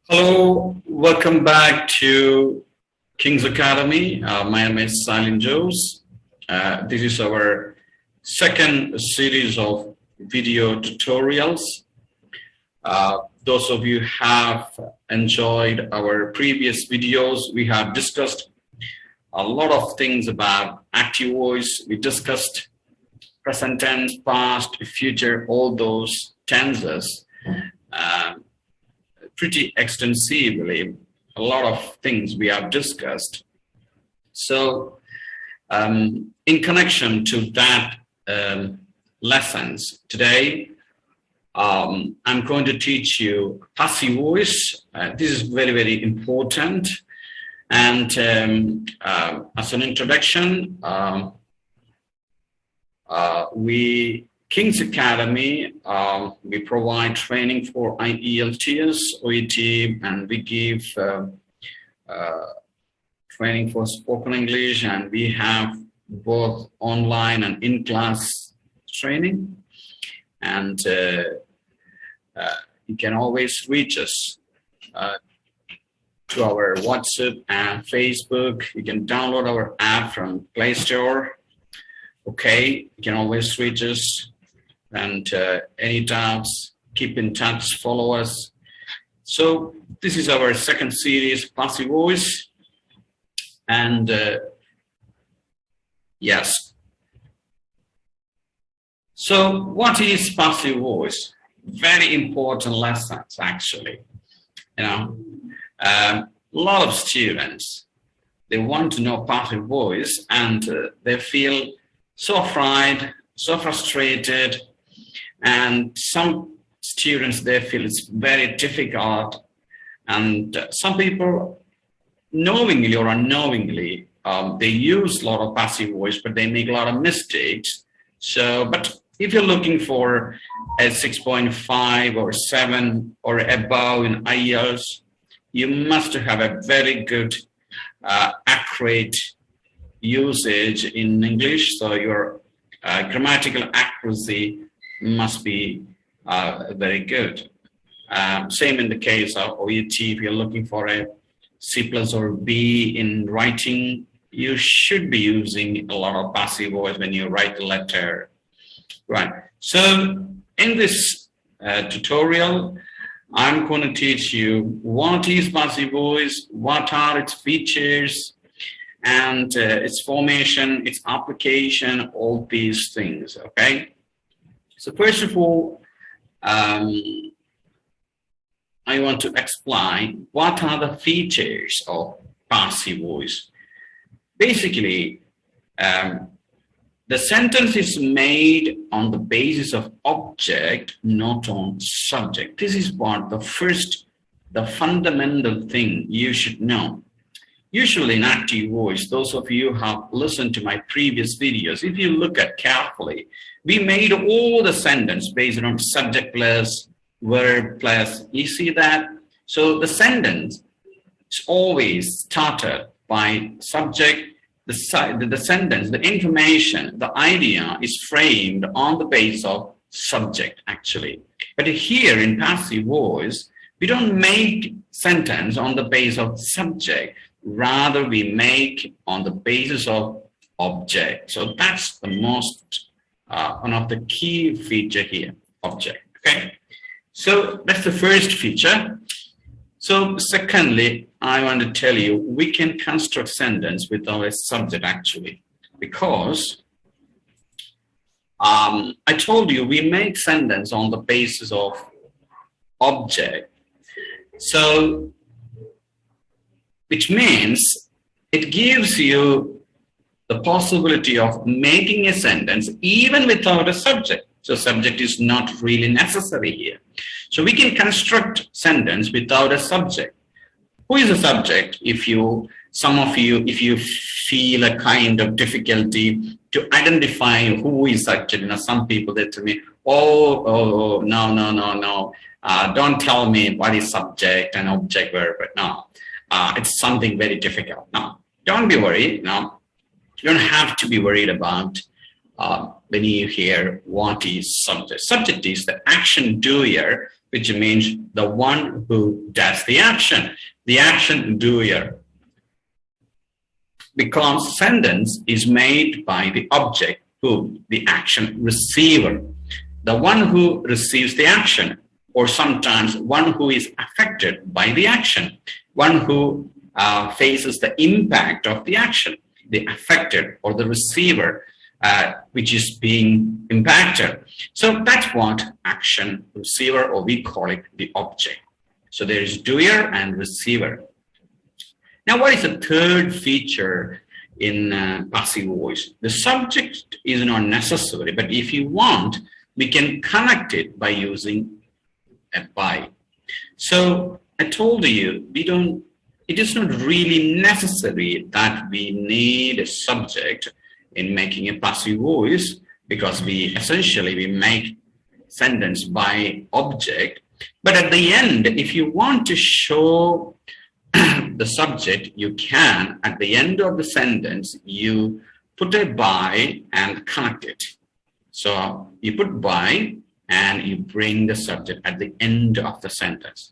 Hello, welcome back to King's Academy. My name is Silent Joes. This is our second series of video tutorials. Those of you have enjoyed our previous videos. We have discussed a lot of things about active voice. We discussed present tense, past, future, all those tenses. Pretty extensively, a lot of things we have discussed. So in connection to that lessons today, I'm going to teach you passive voice. This is very, very important. And as an introduction, King's Academy, we provide training for IELTS, OET, and we give training for spoken English, and we have both online and in-class training. And you can always reach us to our WhatsApp and Facebook. You can download our app from Play Store. Okay, you can always reach us. And any doubts, keep in touch, follow us. So this is our second series, passive voice. And yes. So what is passive voice? Very important lessons, actually. A lot of students, they want to know passive voice, and they feel so afraid, so frustrated. And some students, they feel it's very difficult. And some people, knowingly or unknowingly, they use a lot of passive voice, but they make a lot of mistakes. So, but if you're looking for a 6.5 or 7 or above in IELTS, you must have a very good, accurate usage in English. So your grammatical accuracy must be very good. Same in the case of OET. If you're looking for a C+ or B in writing, you should be using a lot of passive voice when you write the letter. Right. So in this tutorial, I'm going to teach you what is passive voice, what are its features, and its formation, its application, all these things. Okay. So first of all, I want to explain what are the features of passive voice. Basically, the sentence is made on the basis of object, not on subject. This is what the fundamental thing you should know. Usually in active voice, those of you who have listened to my previous videos, if you look at carefully, we made all the sentence based on subject plus, verb plus. You see that? So the sentence is always started by subject. The sentence, the information, the idea is framed on the basis of subject, actually. But here in passive voice, we don't make sentence on the basis of subject. Rather, we make on the basis of object. So that's the most, one of the key feature here, object. Okay. So that's the first feature. So secondly, I want to tell you, we can construct sentence without a subject actually, because I told you we make sentence on the basis of object. So which means it gives you the possibility of making a sentence even without a subject. So subject is not really necessary here. So we can construct sentence without a subject. Who is the subject? If you feel a kind of difficulty to identify who is subject, some people they tell me, no, don't tell me what is subject and object verb, but no, it's something very difficult. No, don't be worried. No, you don't have to be worried about when you hear what is subject. Subject is the action doer which means the one who does the action doer. Because sentence is made by the object, who, the action receiver, the one who receives the action, or sometimes one who is affected by the action, one who faces the impact of the action, the affected or the receiver, which is being impacted. So that's what action receiver, or we call it the object. So there is doer and receiver. Now, what is the third feature in passive voice? The subject is not necessary, but if you want, we can connect it by using a by. So I told you, it is not really necessary that we need a subject in making a passive voice, because we make sentence by object. But at the end, if you want to show the subject, you can, at the end of the sentence, you put a by and connect it. So you put by and you bring the subject at the end of the sentence.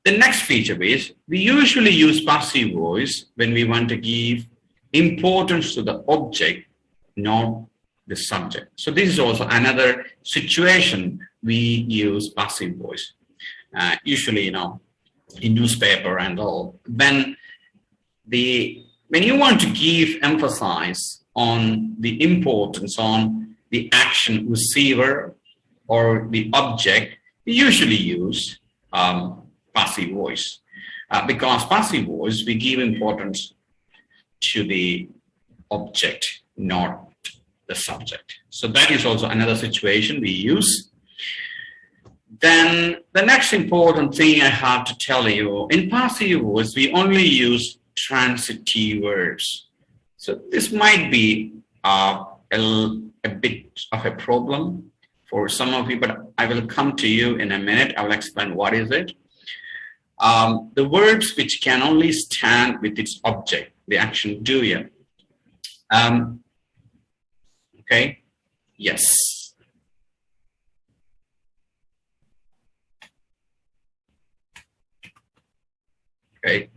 The next feature is, we usually use passive voice when we want to give importance to the object, not the subject. So this is also another situation we use passive voice. Usually, in newspaper and all, when you want to give emphasis on the importance on the action receiver or the object, we usually use passive voice, because passive voice, we give importance to the object, not the subject. So that is also another situation we use. Then the next important thing I have to tell you, in passive voice, we only use transitive verbs. So this might be a bit of a problem for some of you, but I will come to you in a minute. I will explain what is it. The verbs which can only stand with its object, the action doer. Okay, yes. Okay.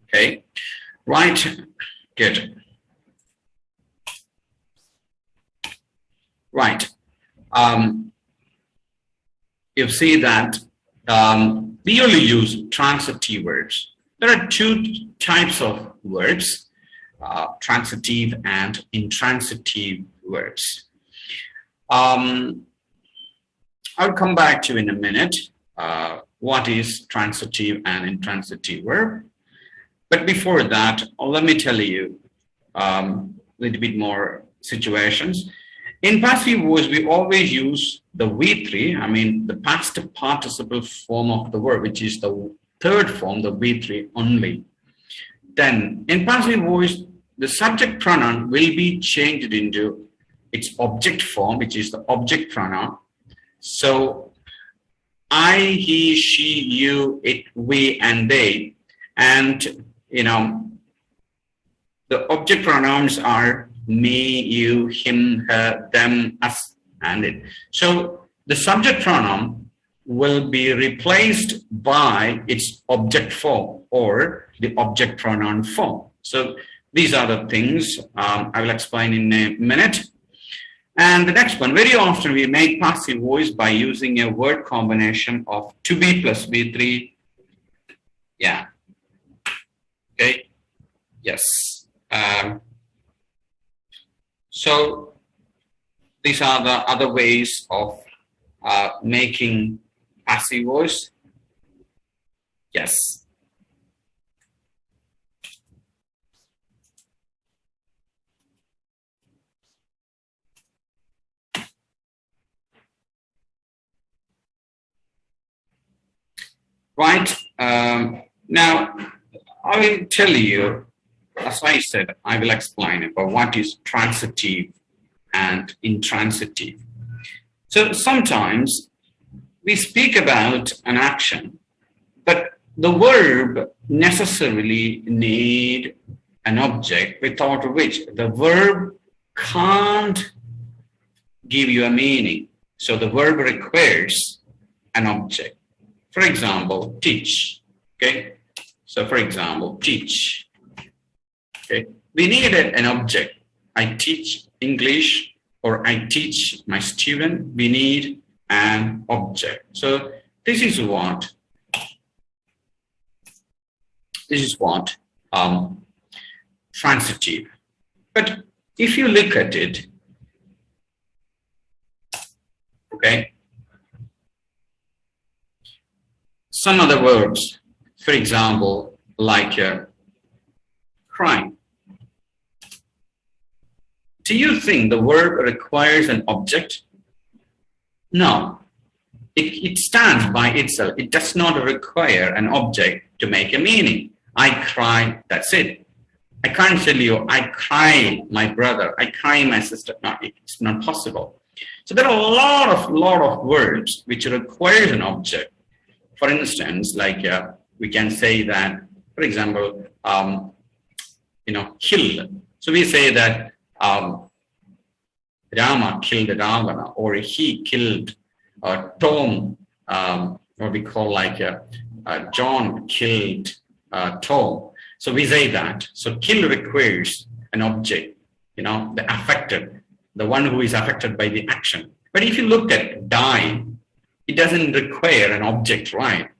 Okay, right, good. Right. You see that we only use transitive verbs. There are two types of verbs, transitive and intransitive verbs. I'll come back to in a minute what is transitive and intransitive verb. But before that, let me tell you a little bit more situations. In passive voice, we always use the V3, I mean the past participle form of the verb, which is the third form, the V3 only. Then in passive voice, the subject pronoun will be changed into its object form, which is the object pronoun. So I, he, she, you, it, we, and they. And, the object pronouns are me, you, him, her, them, us, and it. So the subject pronoun will be replaced by its object form or the object pronoun form. So these are the things I will explain in a minute. And the next one, very often we make passive voice by using a word combination of to be plus V3. Yeah. Okay. Yes. So these are the other ways of making passive voice. Yes. Right. Now, I will tell you, as I said, I will explain about what is transitive and intransitive. So sometimes we speak about an action, but the verb necessarily need an object without which the verb can't give you a meaning. So the verb requires an object. For example, teach. Okay. So for example, teach. Okay. We need an object. I teach English or I teach my student. We need an object. So this is what transitive. But if you look at it, okay, some other verbs, for example, like crying. Do you think the verb requires an object? No. It stands by itself. It does not require an object to make a meaning. I cry, that's it. I can't tell you, I cry my brother, I cry my sister. No, it's not possible. So there are a lot of verbs which requires an object. For instance, like we can say that, for example, kill. So we say that Rama killed Ravana, or he killed Tom, what we call like John killed Tom. So we say that. So kill requires an object, the affected, the one who is affected by the action. But if you look at die, it doesn't require an object, right?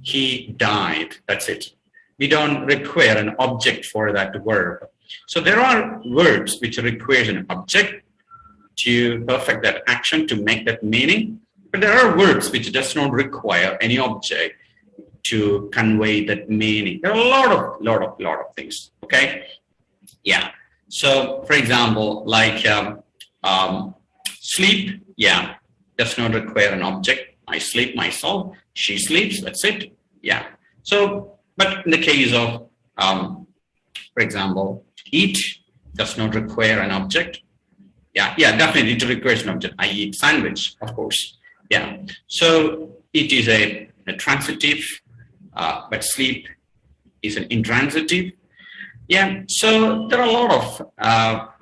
He died, that's it. We don't require an object for that verb. So there are verbs which require an object to perfect that action, to make that meaning. But there are verbs which does not require any object to convey that meaning. There are a lot of things. Okay, yeah. So, for example, like sleep, yeah, does not require an object. I sleep myself. She sleeps. That's it. Yeah. So, but in the case of, for example, eat does not require an object. Yeah, definitely it requires an object. I eat sandwich, of course. Yeah. So it is a transitive, but sleep is an intransitive. Yeah. So there are a lot of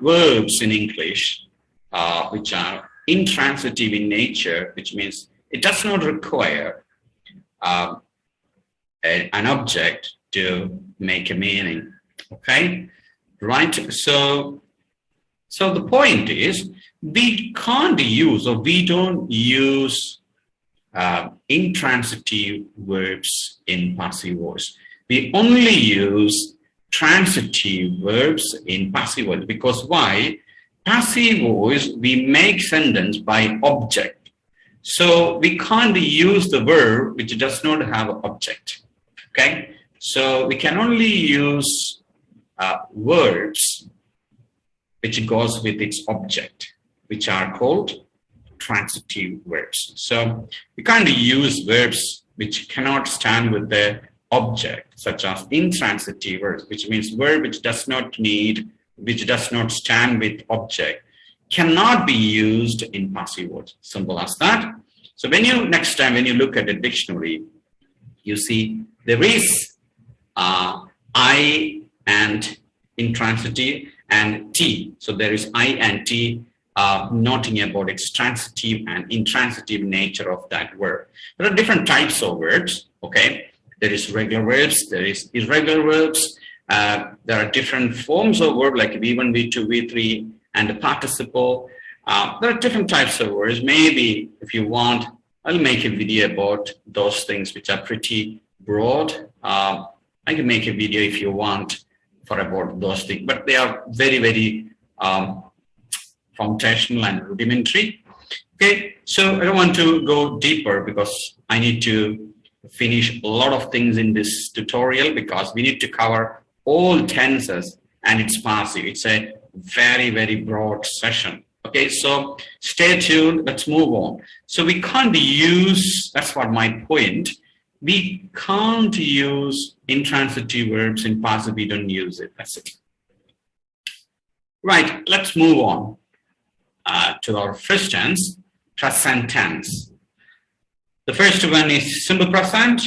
verbs in English which are intransitive in nature, which means it does not require an object to make a meaning. Okay. Right. So the point is, we can't use, or we don't use intransitive verbs in passive voice. We only use transitive verbs in passive voice. Because why? Passive voice, we make sentence by object. So we can't use the verb which does not have an object. Okay? So we can only use verbs which goes with its object, which are called transitive verbs. So we can't use verbs which cannot stand with the object, such as intransitive verbs, which means verb which does not stand with object, cannot be used in passive voice. Simple as that. So next time when you look at the dictionary, you see there is I and intransitive and T. So there is I and T noting about its transitive and intransitive nature of that verb. There are different types of verbs. Okay, there is regular verbs, there is irregular verbs. There are different forms of verb like V1, V2, V3, and the participle. There are different types of words. Maybe if you want, I'll make a video about those things which are pretty broad. I can make a video if you want for about those things, but they are very, very foundational and rudimentary. Okay, so I don't want to go deeper because I need to finish a lot of things in this tutorial because we need to cover all tenses and it's passive. It's a very, very broad session. Okay, so stay tuned. Let's move on. So we can't use, that's what my point. We can't use intransitive verbs in passive. We don't use it. That's it. Right, let's move on to our first tense, present tense. The first one is simple present.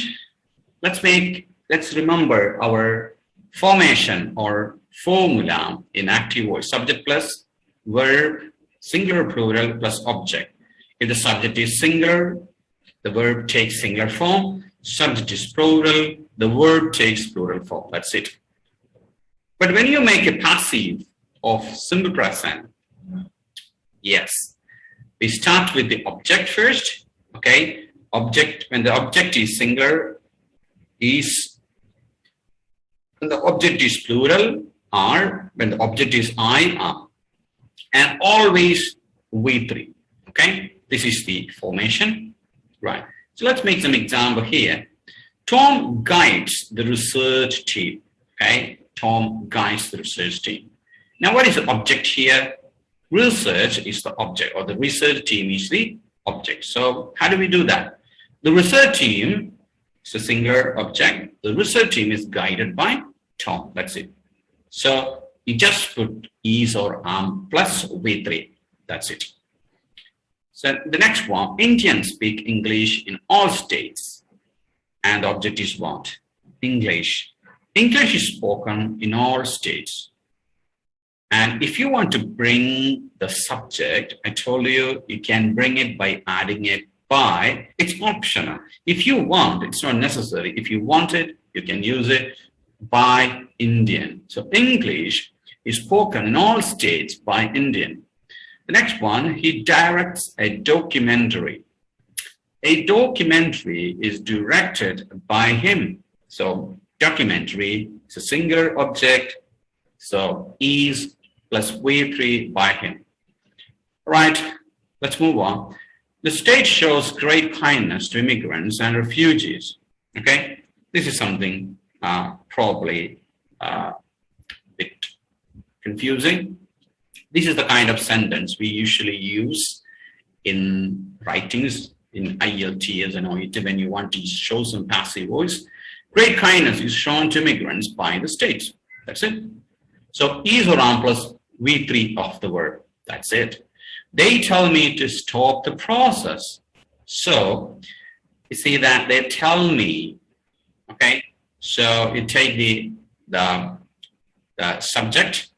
Let's remember our formation or formula in active voice. Subject plus verb, singular plural plus object. If the subject is singular, the verb takes singular form. Subject is plural, the verb takes plural form. That's it. But when you make a passive of simple present, yes, we start with the object first. Okay, object, when the object is singular, when the object is plural, are, when the object is I, are, and always V3. Okay, this is the formation, right? So let's make some example here. Tom guides the research team. Okay, Tom guides the research team. Now, what is the object here? Research is the object, or the research team is the object. So how do we do that? The research team is a singular object. The research team is guided by Tom. That's it. So you just put is or am plus V3. That's it. So the next one, Indians speak English in all states. And the object is what? English. English is spoken in all states. And if you want to bring the subject, I told you, you can bring it by adding it by. It's optional. If you want, it's not necessary. If you want it, you can use it by Indian. So English is spoken in all states by Indian. The next one, he directs a documentary. A documentary is directed by him. So documentary is a singular object. So is plus V3 by him. All right, let's move on. The state shows great kindness to immigrants and refugees. Okay, this is something probably a bit confusing. This is the kind of sentence we usually use in writings in IELTS and OET when you want to show some passive voice. Great kindness is shown to immigrants by the states. That's it. So is or am plus V3 of the verb. That's it. They tell me to stop the process. So you see that they tell me, okay? So you take the subject.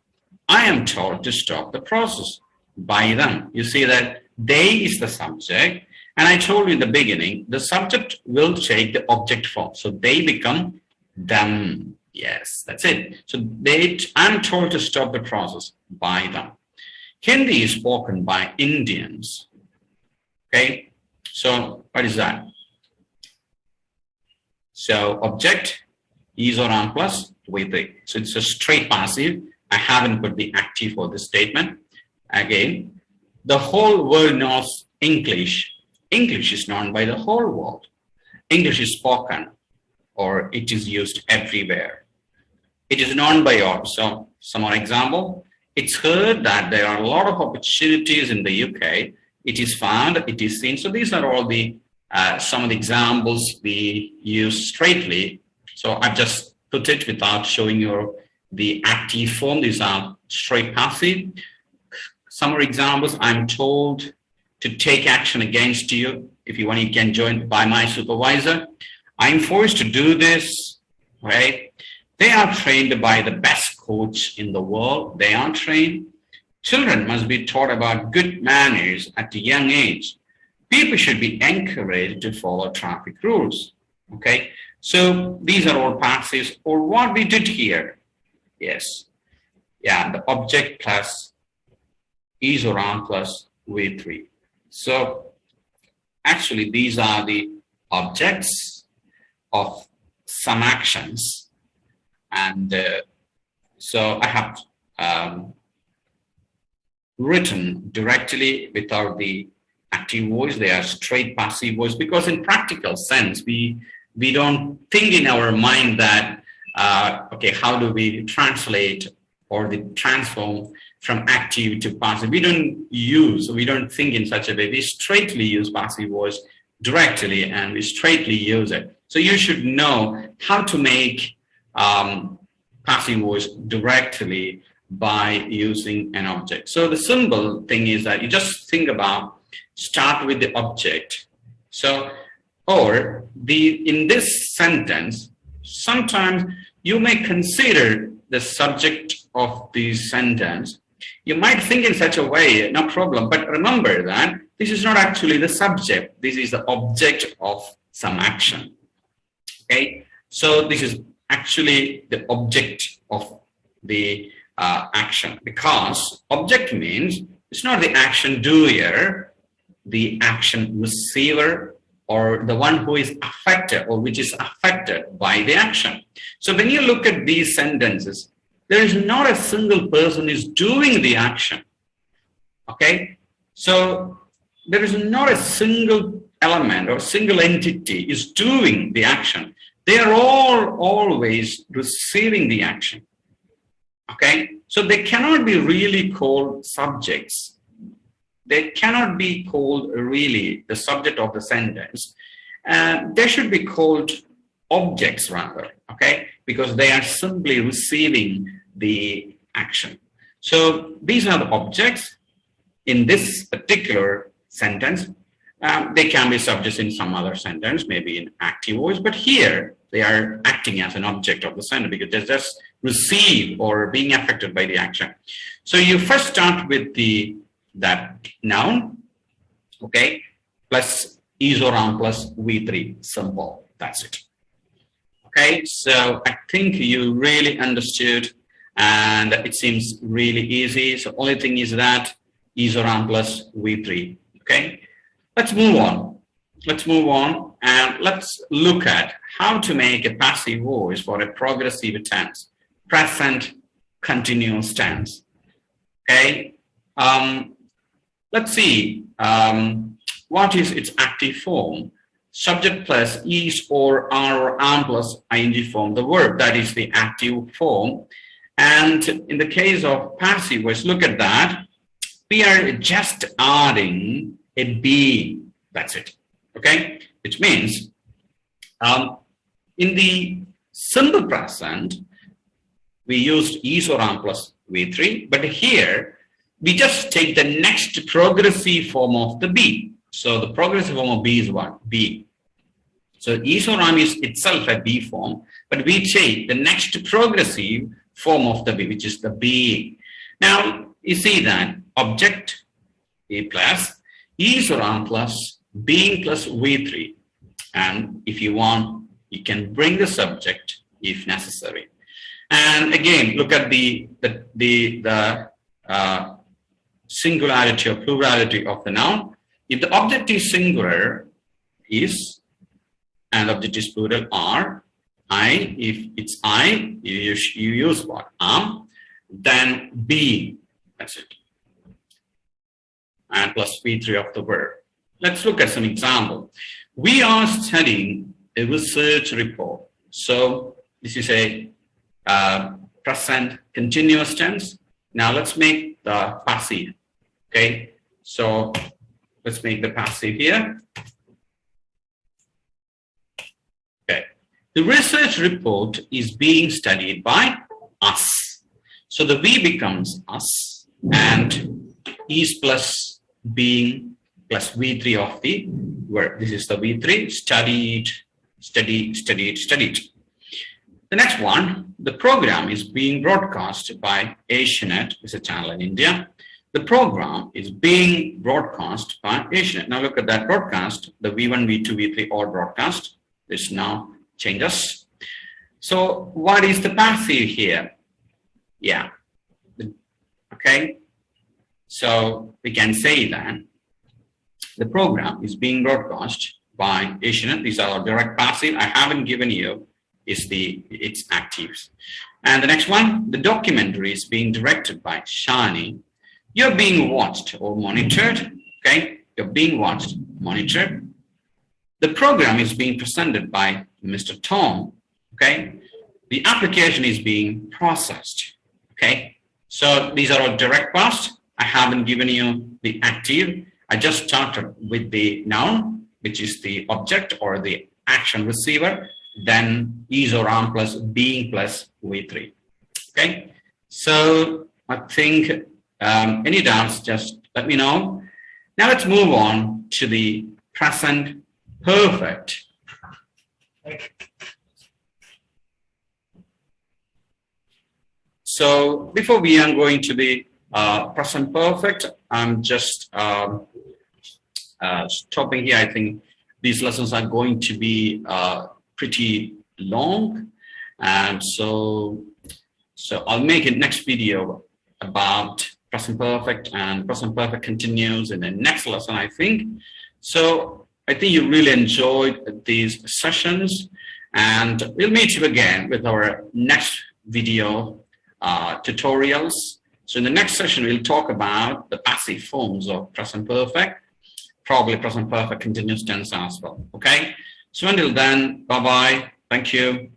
I am told to stop the process by them. You see that they is the subject. And I told you in the beginning, the subject will take the object form. So they become them. Yes, that's it. So I'm told to stop the process by them. Hindi is spoken by Indians. Okay, so what is that? So object is or am plus V3. So it's a straight passive. I haven't put the active for this statement. Again, the whole world knows English. English is known by the whole world. English is spoken or it is used everywhere. It is known by all. So some more example. It's heard that there are a lot of opportunities in the UK. It is found, it is seen. So these are all the some of the examples we use straightly. So I've just put it without showing you the active form. These are straight passive. Some more examples. I'm told to take action against you. If you want, you can join by my supervisor. I'm forced to do this, right? They are trained by the best coach in the world. They are trained. Children must be taught about good manners at a young age. People should be encouraged to follow traffic rules. Okay, so these are all passives or what we did here. Yes, yeah, the object plus is or am plus V3. So actually, these are the objects of some actions. And so I have written directly without the active voice. They are straight passive voice because in practical sense, we don't think in our mind that, okay, how do we translate or the transform from active to passive? We don't think in such a way. We straightly use passive voice directly and we straightly use it. So you should know how to make passive voice directly by using an object. So the simple thing is that you just think about start with the object. So in this sentence, sometimes you may consider the subject of the sentence, you might think in such a way, no problem. But remember that this is not actually the subject. This is the object of some action. Okay, so this is actually the object of the action, because object means it's not the action doer, the action receiver, or the one who is affected or which is affected by the action. So when you look at these sentences, there is not a single person is doing the action. Okay, so there is not a single element or single entity is doing the action. They are all always receiving the action. Okay, so they cannot be really called subjects. They cannot be called really the subject of the sentence. They should be called objects rather, okay, because they are simply receiving the action. So these are the objects in this particular sentence. They can be subjects in some other sentence, maybe in active voice, but here they are acting as an object of the sentence because they just receive or being affected by the action. So you first start with that noun, okay, plus is or am plus V3, simple, that's it. Okay, so I think you really understood and it seems really easy. So only thing is that is or am plus V3, okay. Let's move on. Let's move on and let's look at how to make a passive voice for a progressive tense, present continuous tense. Okay. Let's see what is its active form. Subject plus is or are or am plus ing form, the verb, that is the active form. And in the case of passive voice, look at that. We are just adding a being, that's it, okay, which means in the simple present we used is or am plus V3, but here we just take the next progressive form of the be. So the progressive form of be is what? Be. So is or am is itself a be form, but we take the next progressive form of the be, which is the being. Now you see that object a plus is or am plus being plus V3, and if you want you can bring the subject if necessary. And again, look at the singularity or plurality of the noun. If the object is singular, is, and object is plural, are. I, if it's I, you use what? Am. Then be, that's it. And plus V3 of the verb. Let's look at some example. We are studying a research report. So this is a present continuous tense. Now let's make the passive. Okay, so let's make the passive here. Okay, the research report is being studied by us. So the we becomes us, and is plus being plus V3 of the verb. This is the V3, studied, studied, studied, studied. The next one, the program is being broadcast by Asianet, it's a channel in India. The program is being broadcast by Asianet. Now look at that broadcast, the V1, V2, V3 all broadcast. This now changes. So what is the passive here? Yeah, okay. So we can say that the program is being broadcast by Asianet. These are direct passive. I haven't given you its actives. And the next one, the documentary is being directed by Shani. You're being watched or monitored. Okay, you're being watched, monitored. The program is being presented by Mr. Tom. Okay, the application is being processed. Okay, so these are all direct past. I haven't given you the active. I just started with the noun, which is the object or the action receiver, then is or am plus being plus V3. Okay, so I think any doubts, just let me know. Now let's move on to the present perfect. So before we are going to be present perfect, I'm just stopping here. I think these lessons are going to be pretty long, and so I'll make a next video about present perfect and present perfect continuous in the next lesson, I think. So I think you really enjoyed these sessions, and we'll meet you again with our next video tutorials. So in the next session, we'll talk about the passive forms of present perfect, probably present perfect continuous tense as well. Okay. So until then, bye-bye. Thank you.